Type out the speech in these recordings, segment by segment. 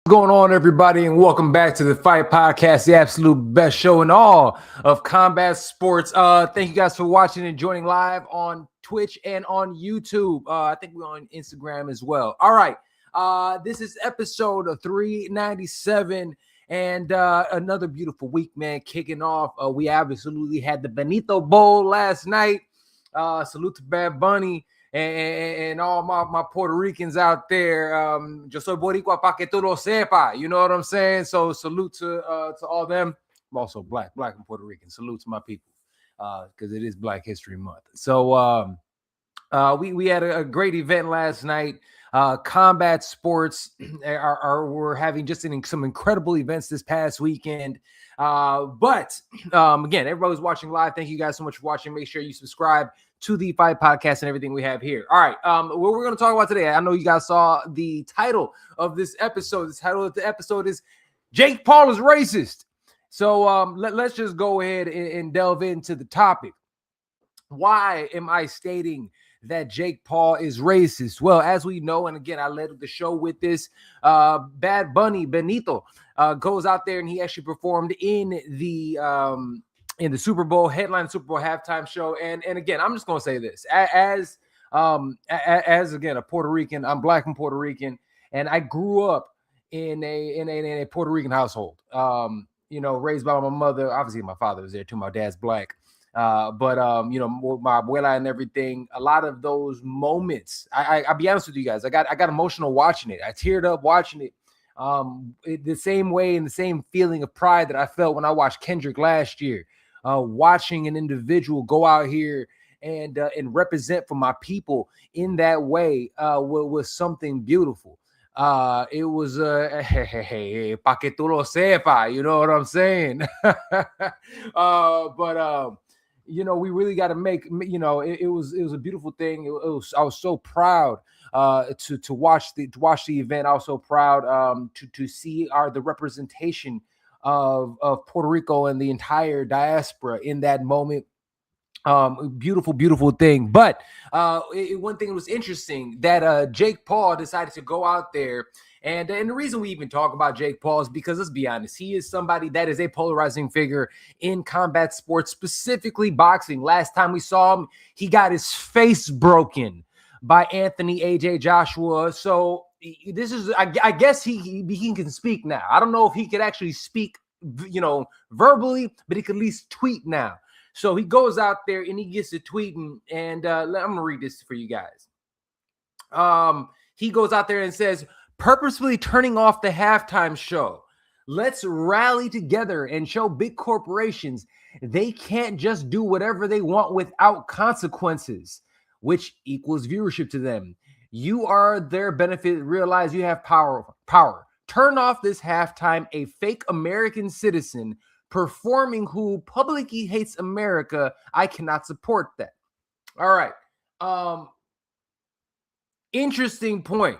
What's going on, everybody, and welcome back to the Fight Podcast, the absolute best show in all of combat sports. Thank you guys for watching and joining live on Twitch and on YouTube. I think we're on Instagram as well. All right, this is episode 397, and another beautiful week, man, kicking off. We absolutely had the Benito Bowl last night. Salute to Bad Bunny. And all my Puerto Ricans out there, yo soy boricua pa que tú lo sepa, you know what I'm saying? So salute to all them. I'm also black and Puerto Rican. Salute to my people, because it is Black History Month. So we had a great event last night. Combat sports we're having just some incredible events this past weekend. But again, everybody's watching live. Thank you guys so much for watching. Make sure you subscribe to the Fight Podcast and everything we have here. All right, what we're going to talk about today, I know you guys saw the title of this episode. The title of the episode is Jake Paul is Racist. So let's just go ahead and delve into the topic. Why am I stating that Jake Paul is racist? Well, as we know, and again, I led the show with this, Bad Bunny, Benito, goes out there and he actually performed in the Super Bowl, headline Super Bowl halftime show. And again, I'm just going to say this, as again, a Puerto Rican, I'm black and Puerto Rican, and I grew up in a Puerto Rican household, raised by my mother. Obviously my father was there too. My dad's black. But my abuela and everything, a lot of those moments, I'll be honest with you guys, I got emotional watching it. I teared up watching it. The same way and the same feeling of pride that I felt when I watched Kendrick last year, watching an individual go out here and represent for my people in that way, was something beautiful. It was hey, pa que tú lo sepa, you know what I'm saying? But we really got to make, it was a beautiful thing. I was so proud to watch the event. I was so proud to see the representation of Puerto Rico and the entire diaspora in that moment. Beautiful thing. But one thing that was interesting, that Jake Paul decided to go out there. And the reason we even talk about Jake Paul is because, let's be honest, he is somebody that is a polarizing figure in combat sports, specifically boxing. Last time we saw him, he got his face broken by Anthony AJ Joshua. So this is, I guess he can speak now. I don't know if he could actually speak, verbally, but he could at least tweet now. So he goes out there and he gets to tweeting, and I'm going to read this for you guys. He goes out there and says, purposefully turning off the halftime show. Let's rally together and show big corporations they can't just do whatever they want without consequences, which equals viewership to them. You are their benefit. Realize you have power. Turn off this halftime. A fake American citizen performing who publicly hates America. I cannot support that. All right. Interesting point.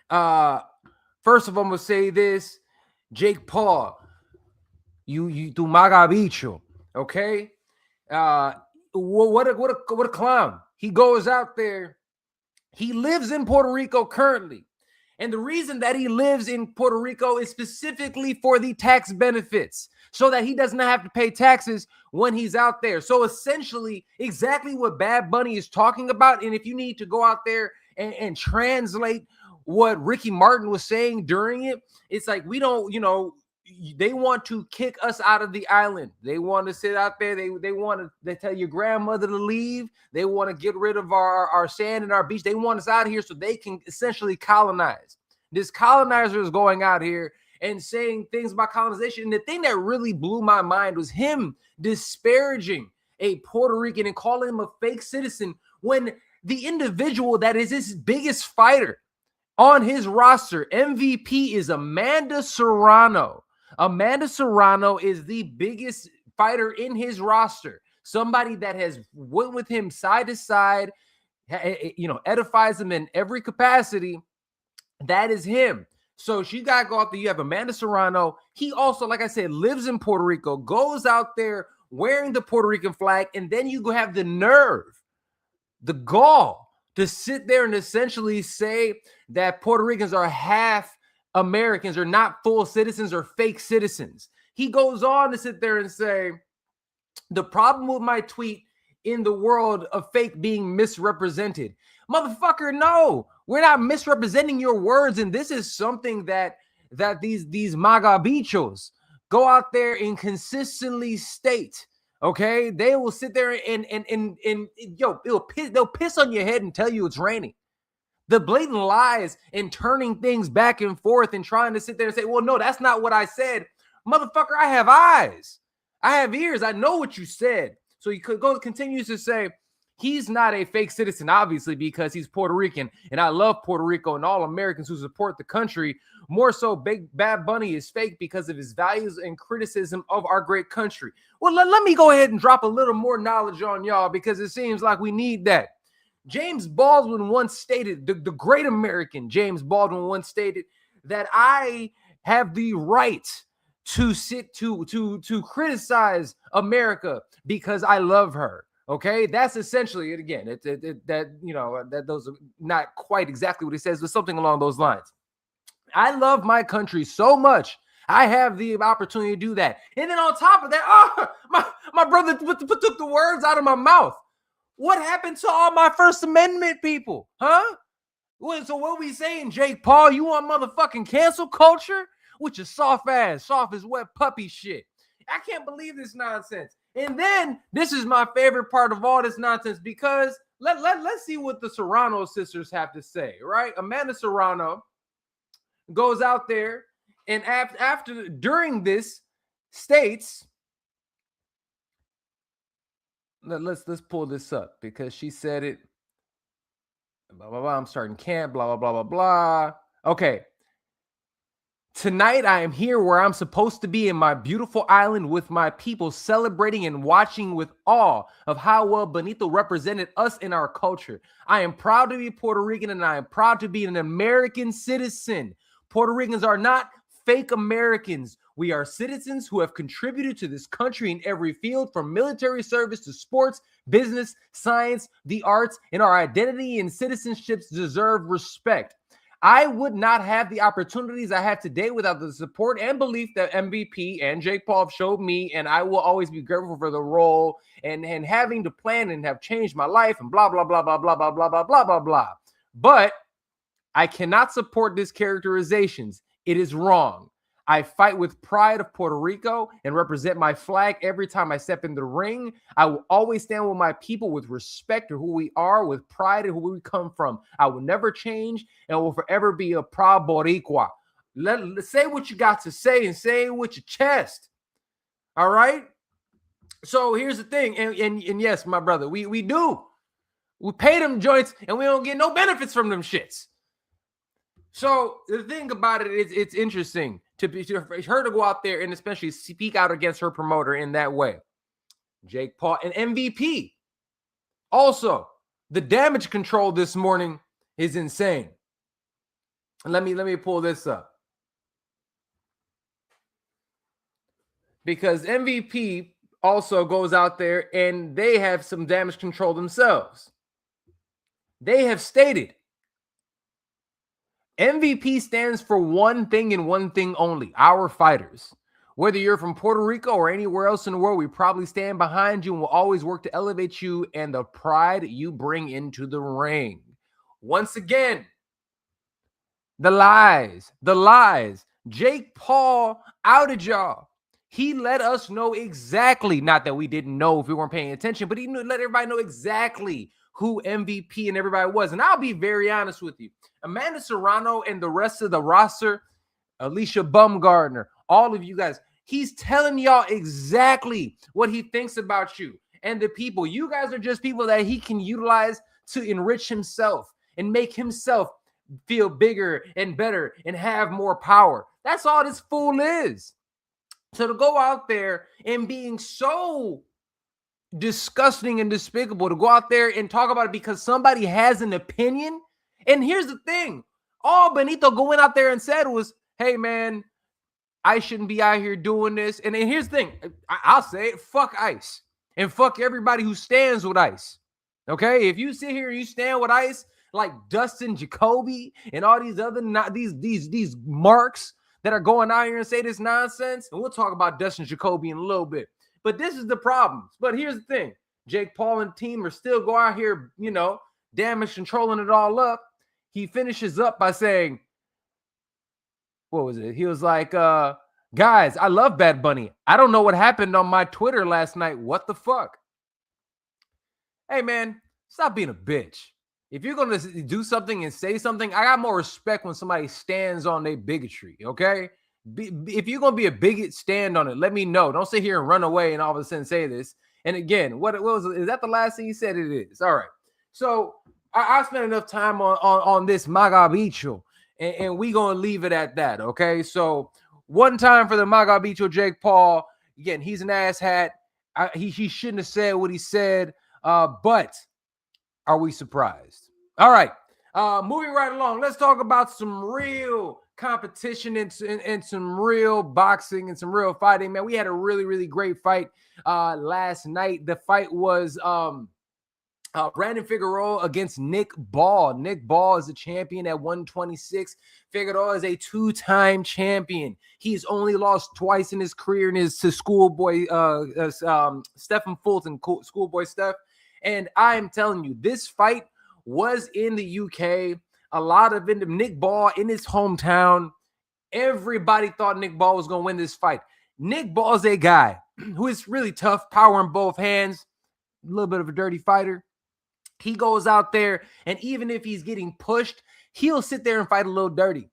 First of all, I'm gonna say this: Jake Paul, you tu maga bicho, okay? What a clown. He goes out there. He lives in Puerto Rico currently, and the reason that he lives in Puerto Rico is specifically for the tax benefits, so that he does not have to pay taxes when he's out there. So essentially, exactly what Bad Bunny is talking about. And if you need to go out there and translate what Ricky Martin was saying during it, it's like, we don't, they want to kick us out of the island. They want to sit out there. They tell your grandmother to leave. They want to get rid of our sand and our beach. They want us out here so they can essentially colonize. This colonizer is going out here and saying things about colonization. And the thing that really blew my mind was him disparaging a Puerto Rican and calling him a fake citizen, when the individual that is his biggest fighter on his roster, MVP, is Amanda Serrano. Amanda Serrano is the biggest fighter in his roster. Somebody that has went with him side to side, edifies him in every capacity. That is him. So she got to go out there. You have Amanda Serrano. He also, like I said, lives in Puerto Rico, goes out there wearing the Puerto Rican flag, and then you go have the nerve, the gall, to sit there and essentially say that Puerto Ricans are half Americans are not full citizens or fake citizens. He goes on to sit there and say, the problem with my tweet in the world of fake being misrepresented. Motherfucker, no, we're not misrepresenting your words. And this is something that these MAGA bichos go out there and consistently state. Okay, they will sit there and yo, they'll piss on your head and tell you it's raining. The blatant lies and turning things back and forth and trying to sit there and say, well, no, that's not what I said. Motherfucker, I have eyes. I have ears. I know what you said. So he continues to say he's not a fake citizen, obviously, because he's Puerto Rican. And I love Puerto Rico and all Americans who support the country. More so, Bad Bunny is fake because of his values and criticism of our great country. Well, let me go ahead and drop a little more knowledge on y'all because it seems like we need that. James Baldwin once stated, the great American James Baldwin once stated that I have the right to criticize America because I love her. Okay, that's essentially it. Again, that those are not quite exactly what he says, but something along those lines. I love my country so much. I have the opportunity to do that. And then on top of that, my brother took the words out of my mouth. What happened to all my First Amendment people? Huh? So what we saying, Jake Paul? You want motherfucking cancel culture? With your soft as wet puppy shit. I can't believe this nonsense. And then this is my favorite part of all this nonsense because let's see what the Serrano sisters have to say, right? Amanda Serrano goes out there and during this states, let's pull this up because she said it. Blah, blah, blah. I'm starting camp, blah, blah, blah, blah, blah. Okay. Tonight, I am here where I'm supposed to be in my beautiful island with my people, celebrating and watching with awe of how well Benito represented us in our culture. I am proud to be Puerto Rican and I am proud to be an American citizen. Puerto Ricans are not fake Americans. We are citizens who have contributed to this country in every field, from military service to sports, business, science, the arts, and our identity and citizenships deserve respect. I would not have the opportunities I have today without the support and belief that MVP and Jake Paul have showed me, and I will always be grateful for the role and having to plan and have changed my life and blah, blah, blah, blah, blah, blah, blah, blah, blah, blah, blah. But I cannot support these characterizations. It is wrong. I fight with pride of Puerto Rico and represent my flag every time I step in the ring. I will always stand with my people with respect to who we are, with pride in who we come from. I will never change and will forever be a proud Boricua. Let's say what you got to say and say it with your chest. All right? So here's the thing. And yes, my brother, we do. We pay them joints and we don't get no benefits from them shits. So the thing about it is it's interesting to her to go out there and especially speak out against her promoter in that way. Jake Paul and MVP. Also, the damage control this morning is insane. Let me pull this up. Because MVP also goes out there and they have some damage control themselves. They have stated MVP stands for one thing and one thing only, our fighters. Whether you're from Puerto Rico or anywhere else in the world, we probably stand behind you and will always work to elevate you and the pride you bring into the ring. Once again, the lies. Jake Paul outed y'all. He let us know exactly, not that we didn't know if we weren't paying attention, but he let everybody know exactly who MVP and everybody was. And I'll be very honest with you. Amanda Serrano and the rest of the roster, Alicia Bumgardner, all of you guys, he's telling y'all exactly what he thinks about you and the people. You guys are just people that he can utilize to enrich himself and make himself feel bigger and better and have more power. That's all this fool is. So to go out there and being so disgusting and despicable, to go out there and talk about it because somebody has an opinion. And here's the thing. All Benito going out there and said was, hey, man, I shouldn't be out here doing this. And then here's the thing. I'll say it. Fuck ICE. And fuck everybody who stands with ICE. Okay, if you sit here and you stand with ice like Dustin Jacoby and all these other these marks that are going out here and say this nonsense, and we'll talk about Dustin Jacoby in a little bit. But this is the problem. But here's the thing: Jake Paul and team are still go out here, damage controlling it all up. He finishes up by saying, what was it? He was like, guys, I love Bad Bunny. I don't know what happened on my Twitter last night. What the fuck? Hey, man, stop being a bitch. If you're going to do something and say something, I got more respect when somebody stands on their bigotry, okay? If you're going to be a bigot, stand on it. Let me know. Don't sit here and run away and all of a sudden say this. And again, what was it? Is that the last thing he said? It is. All right. So I spent enough time on this Magabicho, and we going to leave it at that, okay? So one time for the Magabicho Jake Paul. Again, he's an asshat. He shouldn't have said what he said. But are we surprised? All right, moving right along. Let's talk about some real competition and some real boxing and some real fighting. Man, we had a really, really great fight last night. The fight was Brandon Figueroa against Nick Ball. Nick Ball is a champion at 126. Figueroa is a two-time champion. He's only lost twice in his career, and is to schoolboy Stephen Fulton, schoolboy Steph. And I am telling you, this fight was in the UK. A lot of Nick Ball in his hometown. Everybody thought Nick Ball was going to win this fight. Nick Ball is a guy who is really tough, power in both hands, a little bit of a dirty fighter. He goes out there, and even if he's getting pushed, he'll sit there and fight a little dirty.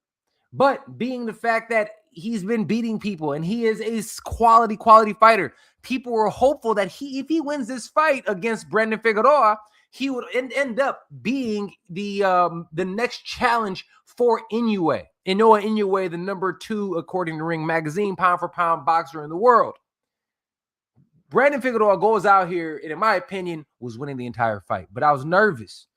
But being the fact that he's been beating people and he is a quality fighter, people were hopeful that if he wins this fight against Brandon Figueroa, he would end up being the next challenge for Inoue. Inoue, the number 2, according to Ring Magazine, pound-for-pound boxer in the world. Brandon Figueroa goes out here and, in my opinion, was winning the entire fight. But I was nervous.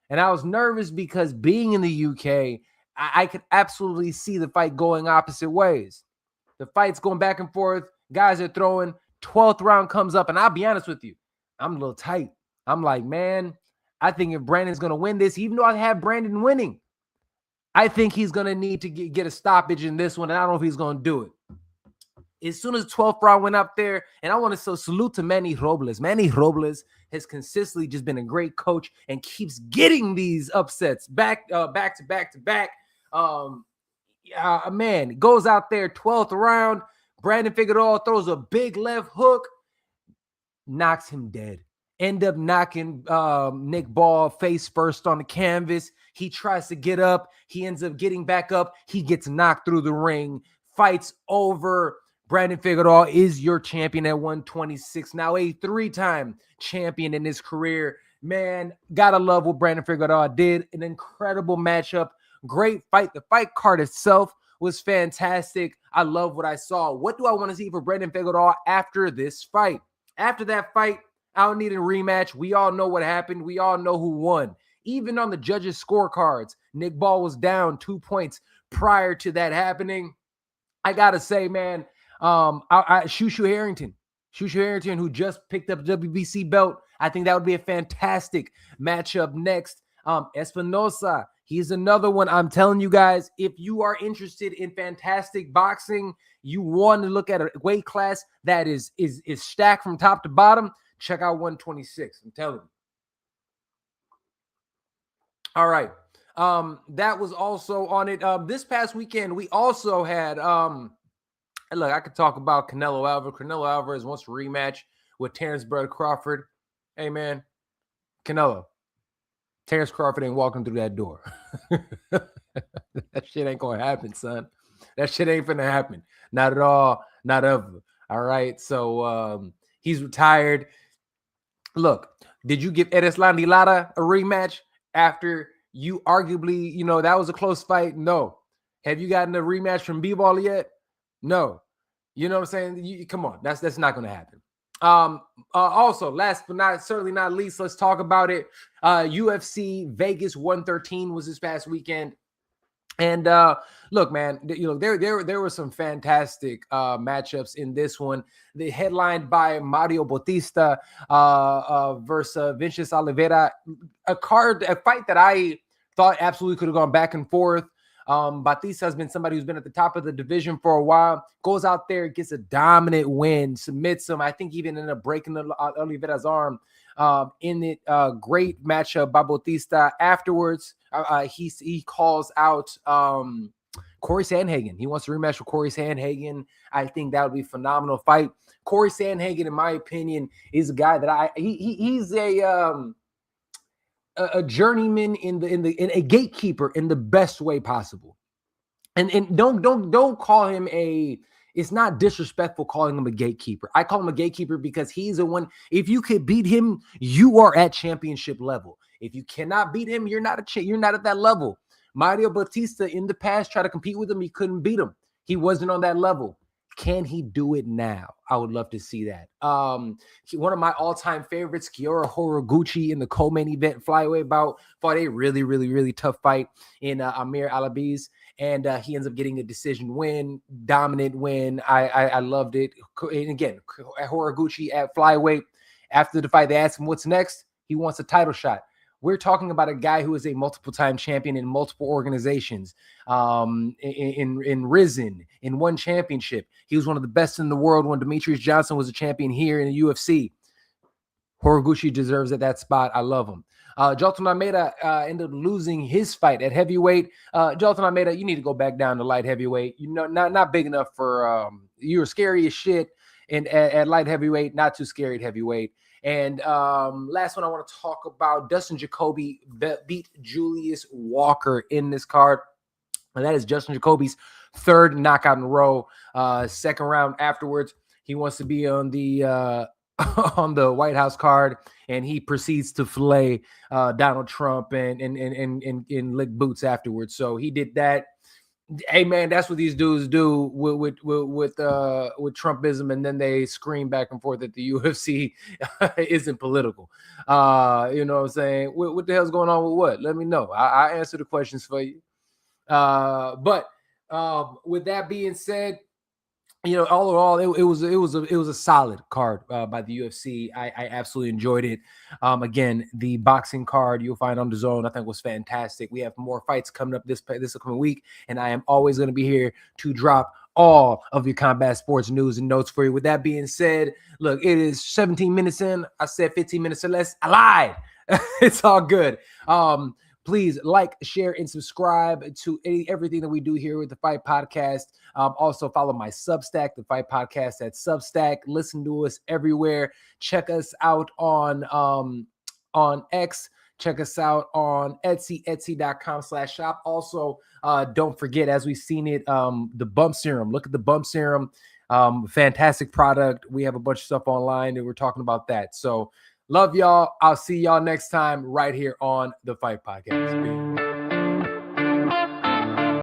And I was nervous because being in the UK, I could absolutely see the fight going opposite ways. The fight's going back and forth. Guys are throwing. 12th round comes up, and I'll be honest with you, I'm a little tight. I'm like, man, I think if Brandon's going to win this, even though I have Brandon winning, I think he's going to need to get a stoppage in this one, and I don't know if he's going to do it. As soon as the 12th round went up there, and I want to salute to Manny Robles. Manny Robles has consistently just been a great coach and keeps getting these upsets back to back. Man, goes out there, 12th round. Brandon Figueroa throws a big left hook, knocks him dead. End up knocking Nick Ball face first on the canvas. He tries to get up. He ends up getting back up. He gets knocked through the ring. Fight's over. Brandon Figueroa is your champion at 126. Now a 3-time champion in his career. Man, gotta love what Brandon Figueroa did. An incredible matchup. Great fight. The fight card itself was fantastic. I love what I saw. What do I want to see for Brandon Figueroa after this fight? After that fight, I don't need a rematch. We all know what happened. We all know who won. Even on the judges' scorecards, Nick Ball was down 2 points prior to that happening. I gotta say, man, Shushu Harrington, who just picked up the WBC belt. I think that would be a fantastic matchup next. Espinosa, he's another one. I'm telling you guys, if you are interested in fantastic boxing, you want to look at a weight class that is stacked from top to bottom, check out 126. I'm telling you. All right. That was also on it. This past weekend, we also had look, I could talk about Canelo Alvarez. Canelo Alvarez wants a rematch with Terrence Bud Crawford. Hey, man, Canelo, Terrence Crawford ain't walking through that door. That shit ain't going to happen, son. That shit ain't finna happen. Not at all. Not ever. All right. So he's retired. Look, did you give Erislandy Lara a rematch after you arguably, that was a close fight? No. Have you gotten a rematch from B-Ball yet? No. You know what I'm saying? Come on. That's not going to happen. Also, last but certainly not least, let's talk about it. UFC Vegas 113 was this past weekend. And look, man, there were some fantastic matchups in this one. The headlined by Mario Bautista versus Vinicius Oliveira, a fight that I thought absolutely could have gone back and forth. Bautista has been somebody who's been at the top of the division for a while. Goes out there, gets a dominant win, submits him. I think even ended up breaking Oliveira's arm. In it, great matchup by Bautista. Afterwards, he calls out Corey Sandhagen. He wants to rematch with Corey Sandhagen. I think that would be a phenomenal fight. Corey Sandhagen, in my opinion, is a guy that he's a journeyman in a gatekeeper in the best way possible. And don't call him it's not disrespectful calling him a gatekeeper. I call him a gatekeeper because he's the one. If you could beat him, you are at championship level. If you cannot beat him, you're not at that level. Mario Bautista in the past tried to compete with him. He couldn't beat him. He wasn't on that level. Can he do it now? I would love to see that. One of my all-time favorites, Kyoto Horiguchi, in the co-main event flyweight bout, fought a really, really, really tough fight in Amir Alabiz, and he ends up getting a decision win, dominant win. I loved it. And again, Horiguchi at flyweight. After the fight, they asked him what's next. He wants a title shot. We're talking about a guy who is a multiple-time champion in multiple organizations, in Risen, in one championship. He was one of the best in the world when Demetrius Johnson was a champion here in the UFC. Horiguchi deserves that spot. I love him. Jolton Almeida ended up losing his fight at heavyweight. Jolton Almeida, you need to go back down to light heavyweight. You know, not big enough for you're scary as shit. And at light heavyweight, not too scary at heavyweight. And last one I want to talk about, Dustin Jacoby beat Julius Walker in this card. And that is Justin Jacoby's third knockout in a row. Second round afterwards, he wants to be on the on the White House card, and he proceeds to fillet Donald Trump and lick boots afterwards. So he did that. Hey man, that's what these dudes do with Trumpism, and then they scream back and forth that the UFC isn't political. You know what I'm saying? What the hell's going on with what? Let me know. I answer the questions for you. But with that being said, you know, all in all, it was a solid card by the UFC. I absolutely enjoyed it. Again, the boxing card you'll find on DAZN, I think, was fantastic. We have more fights coming up this upcoming week, and I am always going to be here to drop all of your combat sports news and notes for you. With that being said, look, it is 17 minutes in. I said 15 minutes or less. I lied. It's all good. Please like, share, and subscribe to everything that we do here with the Fight Podcast. Also follow my Substack, the Fight Podcast at Substack. Listen to us everywhere. Check us out on X. Check us out on Etsy, etsy.com/shop. Also, don't forget, as we've seen it, the Bump Serum. Look at the Bump Serum. Fantastic product. We have a bunch of stuff online, and we're talking about that. So, love y'all. I'll see y'all next time right here on the Fight Podcast.